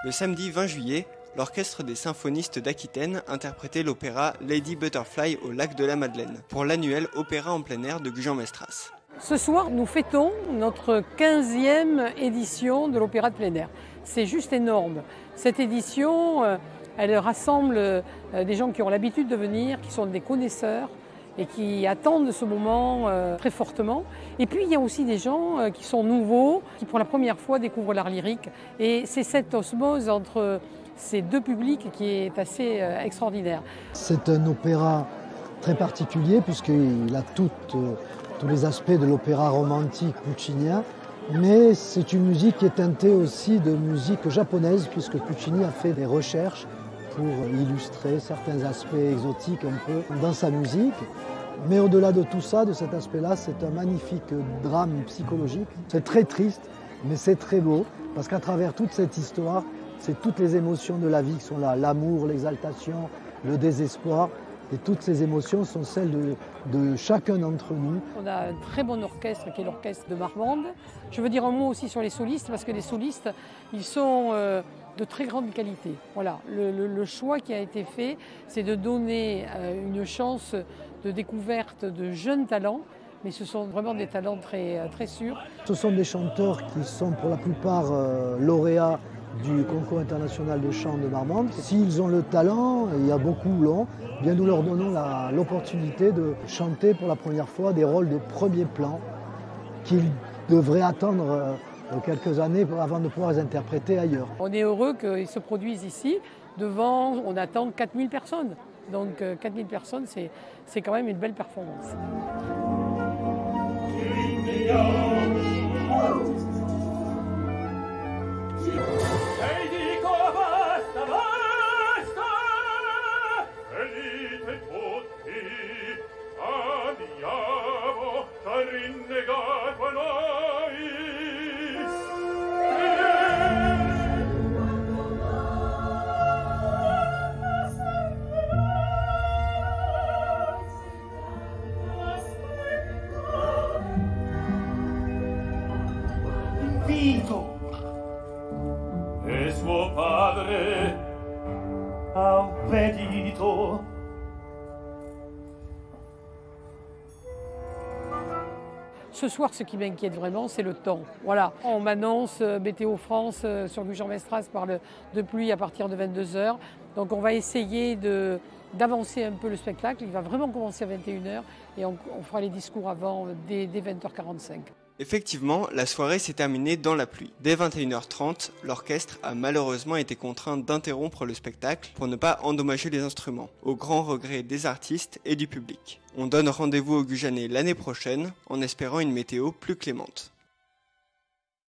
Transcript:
Le samedi 20 juillet, l'Orchestre des symphonistes d'Aquitaine interprétait l'opéra Lady Butterfly au lac de la Madeleine pour l'annuel Opéra en plein air de Gujan-Mestras. Ce soir, nous fêtons notre 15e édition de l'opéra de plein air. C'est juste énorme. Cette édition, elle rassemble des gens qui ont l'habitude de venir, qui sont des connaisseurs et qui attendent ce moment très fortement. Et puis il y a aussi des gens qui sont nouveaux, qui pour la première fois découvrent l'art lyrique. Et c'est cette osmose entre ces deux publics qui est assez extraordinaire. C'est un opéra très particulier puisqu'il a tous les aspects de l'opéra romantique puccinien, mais c'est une musique qui est teintée aussi de musique japonaise puisque Puccini a fait des recherches pour illustrer certains aspects exotiques un peu dans sa musique. Mais au-delà de tout ça, de cet aspect-là, c'est un magnifique drame psychologique. C'est très triste, mais c'est très beau, parce qu'à travers toute cette histoire, c'est toutes les émotions de la vie qui sont là. L'amour, l'exaltation, le désespoir. Et toutes ces émotions sont celles de chacun d'entre nous. On a un très bon orchestre qui est l'orchestre de Marmande. Je veux dire un mot aussi sur les solistes, parce que les solistes, ils sont de très grande qualité. Voilà, le choix qui a été fait, c'est de donner une chance de découverte de jeunes talents, mais ce sont vraiment des talents très sûrs. Ce sont des chanteurs qui sont pour la plupart lauréats du concours international de chant de Marmande. S'ils ont le talent, et il y a beaucoup l'ont, bien nous leur donnons l'opportunité de chanter pour la première fois des rôles de premier plan qu'ils devraient attendre quelques années avant de pouvoir les interpréter ailleurs. On est heureux qu'ils se produisent ici. Devant, on attend 4000 personnes. Donc 4000 personnes, c'est quand même une belle performance. E suo padre ha obbedito. Ce soir, ce qui m'inquiète vraiment, c'est le temps. Voilà, on m'annonce Météo France sur Gujan-Mestras parle de pluie à partir de 22h. Donc on va essayer d'avancer un peu le spectacle. Il va vraiment commencer à 21h et on fera les discours avant dès 20h45. Effectivement, la soirée s'est terminée dans la pluie. Dès 21h30, l'orchestre a malheureusement été contraint d'interrompre le spectacle pour ne pas endommager les instruments, au grand regret des artistes et du public. On donne rendez-vous aux Gujanais l'année prochaine en espérant une météo plus clémente.